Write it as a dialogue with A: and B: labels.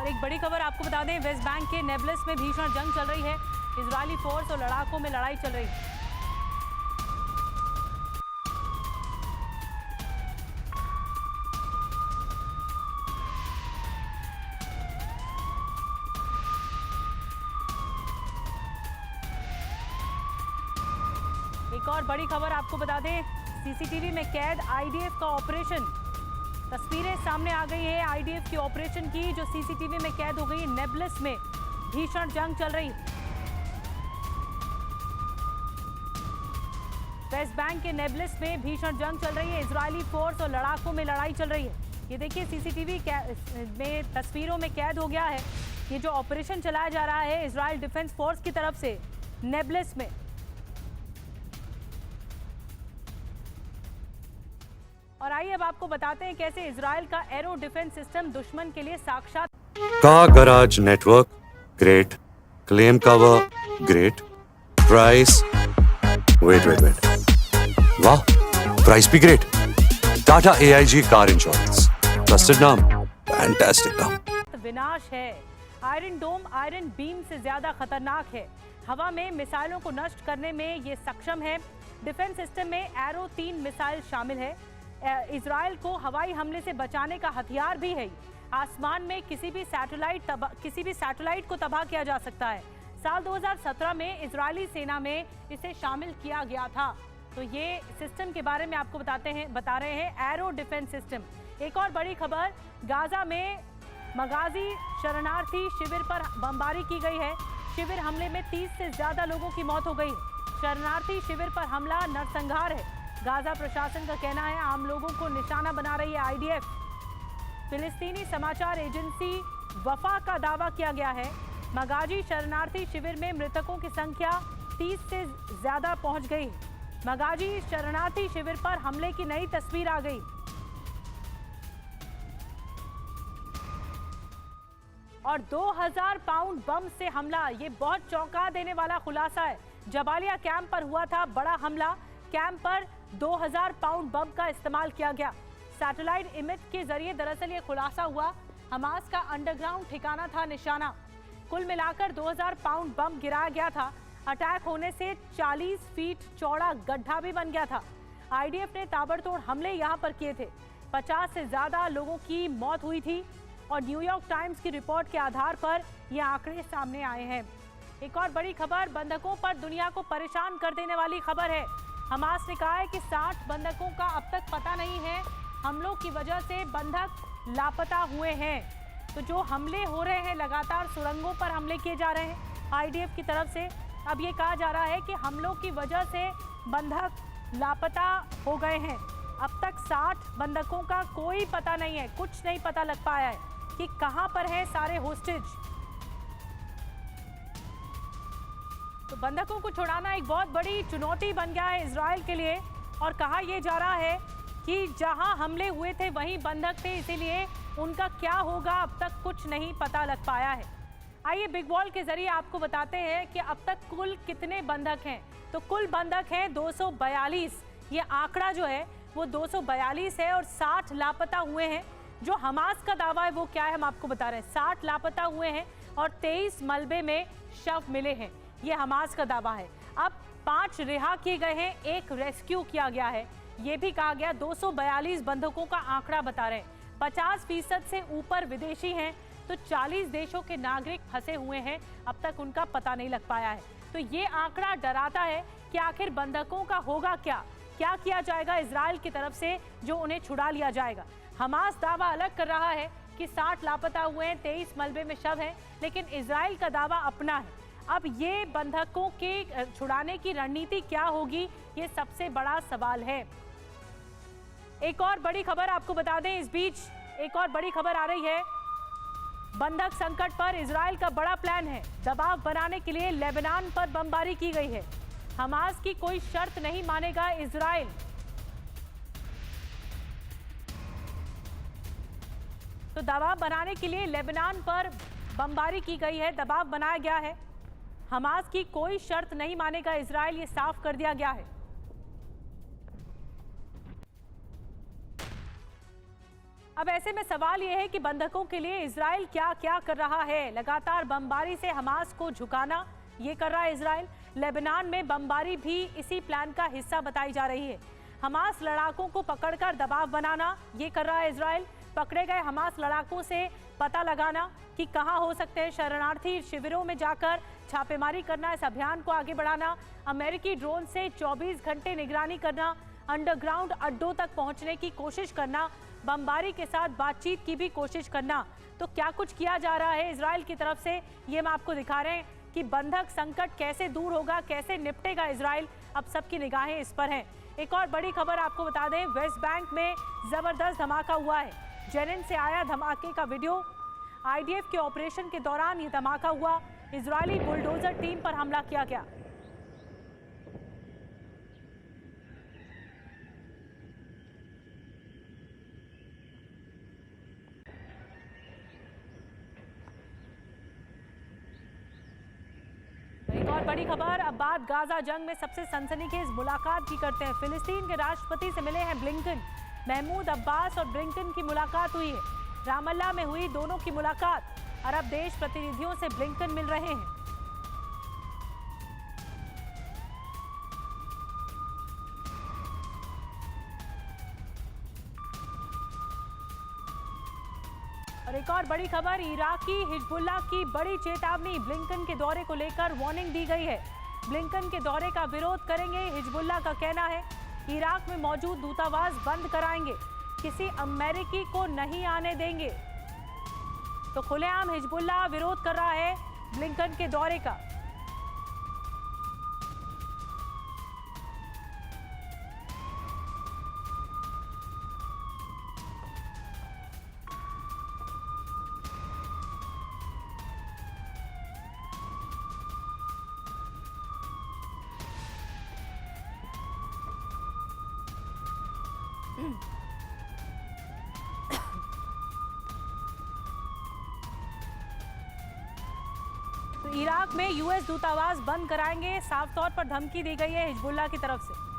A: और एक बड़ी खबर आपको बता दें, वेस्ट बैंक के नेबलस में भीषण जंग चल रही है। इजरायली फोर्स और लड़ाकों में लड़ाई चल रही है। एक और बड़ी खबर आपको बता दें, सीसीटीवी में कैद आईडीएफ का ऑपरेशन। तस्वीरें सामने आ गई है आईडीएफ के ऑपरेशन की, जो सीसीटीवी में कैद हो गई। नेबलस में भीषण जंग चल रही है। वेस्ट बैंक के नेबलस में भीषण जंग चल रही है। इजरायली फोर्स और लड़ाकों में लड़ाई चल रही है। ये देखिए सीसीटीवी में तस्वीरों में कैद हो गया है ये जो ऑपरेशन चलाया जा रहा है इजराइल डिफेंस फोर्स की तरफ से नेबलस में। और आइए अब आपको बताते हैं कैसे इजराइल का एरो डिफेंस सिस्टम दुश्मन के लिए साक्षात।
B: Car garage network great, claim cover great, price wait वाह, प्राइस भी great. Tata AIG car insurance, trusted नाम, फैंटास्टिक नाम।
A: विनाश है। आयरन डोम आयरन बीम से ज्यादा खतरनाक है। हवा में मिसाइलों को नष्ट करने में ये सक्षम है। डिफेंस सिस्टम में एरो 3 मिसाइल शामिल है। इजराइल को हवाई हमले से बचाने का हथियार भी है। आसमान में किसी भी सैटेलाइट को तबाह किया जा सकता है। साल 2017 में इजरायली सेना में इसे शामिल किया गया था। तो ये सिस्टम के बारे में आपको बता रहे हैं एरो डिफेंस सिस्टम। एक और बड़ी खबर, गाजा में मगाजी शरणार्थी शिविर पर बमबारी की गई है। शिविर हमले में 30 से ज्यादा लोगों की मौत हो गई। शरणार्थी शिविर पर हमला नरसंहार है। गाजा प्रशासन का कहना है आम लोगों को निशाना बना रही है आईडीएफ। फिलिस्तीनी समाचार एजेंसी वफा का दावा किया गया है मगाजी शरणार्थी शिविर में मृतकों की संख्या 30 से ज्यादा पहुंच गई। मगाजी शरणार्थी शिविर पर हमले की नई तस्वीर आ गई। और 2000 पाउंड बम से हमला, ये बहुत चौंका देने वाला खुलासा है। जबालिया कैंप पर हुआ था बड़ा हमला। कैंप पर 2000 पाउंड बम का इस्तेमाल किया गया। सैटेलाइट इमेज के जरिए दरअसल ये खुलासा हुआ। हमास का अंडरग्राउंड ठिकाना था निशाना। कुल मिलाकर 2000 पाउंड बम गिराया गया था। अटैक होने से 40 फीट चौड़ा गड्ढा भी बन गया था। आईडीएफ ने ताबड़तोड़ हमले यहां पर किए थे। 50 से ज्यादा लोगों की मौत हुई थी और न्यूयॉर्क टाइम्स की रिपोर्ट के आधार पर ये आंकड़े सामने आए हैं। एक और बड़ी खबर, बंधकों पर दुनिया को परेशान कर देने वाली खबर है। हमास ने कहा है कि 60 बंधकों का अब तक पता नहीं है। हमलों की वजह से बंधक लापता हुए हैं। तो जो हमले हो रहे हैं, लगातार सुरंगों पर हमले किए जा रहे हैं आईडीएफ की तरफ से। अब ये कहा जा रहा है कि हमलों की वजह से बंधक लापता हो गए हैं। अब तक 60 बंधकों का कोई पता नहीं है, कुछ नहीं पता लग पाया है कि कहां पर है सारे होस्टेज। तो बंधकों को छुड़ाना एक बहुत बड़ी चुनौती बन गया है इजराइल के लिए। और कहा यह जा रहा है कि जहां हमले हुए थे वहीं बंधक थे, इसीलिए उनका क्या होगा अब तक कुछ नहीं पता लग पाया है। आइए बिग वॉल के जरिए आपको बताते हैं कि अब तक कुल कितने बंधक हैं। तो कुल बंधक हैं 242। ये आंकड़ा जो है वो 242 है और 60 लापता हुए हैं। जो हमास का दावा है वो क्या है हम आपको बता रहे हैं। 60 लापता हुए हैं और 23 मलबे में शव मिले हैं, ये हमास का दावा है। अब 5 रिहा किए गए हैं, 1 रेस्क्यू किया गया है। ये भी कहा गया 242 बंधकों का आंकड़ा बता रहे हैं। 50% से ऊपर विदेशी हैं, तो 40 देशों के नागरिक फंसे हुए हैं, अब तक उनका पता नहीं लग पाया है। तो ये आंकड़ा डराता है कि आखिर बंधकों का होगा क्या किया जाएगा इजराइल की तरफ से जो उन्हें छुड़ा लिया जाएगा। हमास दावा अलग कर रहा है कि 60 लापता हुए हैं, 23 मलबे में शव हैं, लेकिन इजराइल का दावा अपना है। अब ये बंधकों के छुड़ाने की रणनीति क्या होगी, ये सबसे बड़ा सवाल है। एक और बड़ी खबर आपको बता दें, इस बीच एक और बड़ी खबर आ रही है। बंधक संकट पर इजराइल का बड़ा प्लान है। दबाव बनाने के लिए लेबनान पर बमबारी की गई है। हमास की कोई शर्त नहीं मानेगा इजराइल। तो दबाव बनाने के लिए लेबनान पर बमबारी की गई है, दबाव बनाया गया है। हमास की कोई शर्त नहीं मानेगा इजराइल, ये साफ कर दिया गया है। अब ऐसे में सवाल यह है कि बंधकों के लिए इजराइल क्या क्या कर रहा है। लगातार बमबारी से हमास को झुकाना ये कर रहा है इजराइल। लेबनान में बमबारी भी इसी प्लान का हिस्सा बताई जा रही है। हमास लड़ाकों को पकड़कर दबाव बनाना ये कर रहा है इजराइल। पकड़े गए हमास लड़ाकों से पता लगाना कि कहां हो सकते हैं शरणार्थी शिविरों में जाकर छापेमारी करना, इस अभियान को आगे बढ़ाना, अमेरिकी ड्रोन से 24 घंटे निगरानी करना, अंडरग्राउंड अड्डों तक पहुंचने की कोशिश करना, बमबारी के साथ बातचीत की भी कोशिश करना। तो क्या कुछ किया जा रहा है इजराइल की तरफ से, ये हम आपको दिखा रहे हैं कि बंधक संकट कैसे दूर होगा, कैसे निपटेगा इजराइल। अब सबकी निगाहें इस पर हैं। एक और बड़ी खबर आपको बता दें, वेस्ट बैंक में जबरदस्त धमाका हुआ है। जेनिन से आया धमाके का वीडियो। आईडीएफ के ऑपरेशन के दौरान ये धमाका हुआ। इजरायली बुलडोजर टीम पर हमला किया गया। एक और बड़ी खबर, अब बात गाजा जंग में सबसे सनसनीखेज मुलाकात की करते हैं। फिलिस्तीन के राष्ट्रपति से मिले हैं ब्लिंकन। महमूद अब्बास और ब्लिंकन की मुलाकात हुई है। रामल्ला में हुई दोनों की मुलाकात। अरब देश प्रतिनिधियों से ब्लिंकन मिल रहे हैं। और एक और बड़ी खबर, इराकी हिजबुल्लाह की बड़ी चेतावनी। ब्लिंकन के दौरे को लेकर वार्निंग दी गई है। ब्लिंकन के दौरे का विरोध करेंगे, हिजबुल्लाह का कहना है। इराक में मौजूद दूतावास बंद कराएंगे, किसी अमेरिकी को नहीं आने देंगे। तो खुलेआम हिजबुल्लाह विरोध कर रहा है ब्लिंकन के दौरे का। तो इराक में यूएस दूतावास बंद कराएंगे, साफ तौर पर धमकी दी गई है हिजबुल्लाह की तरफ से।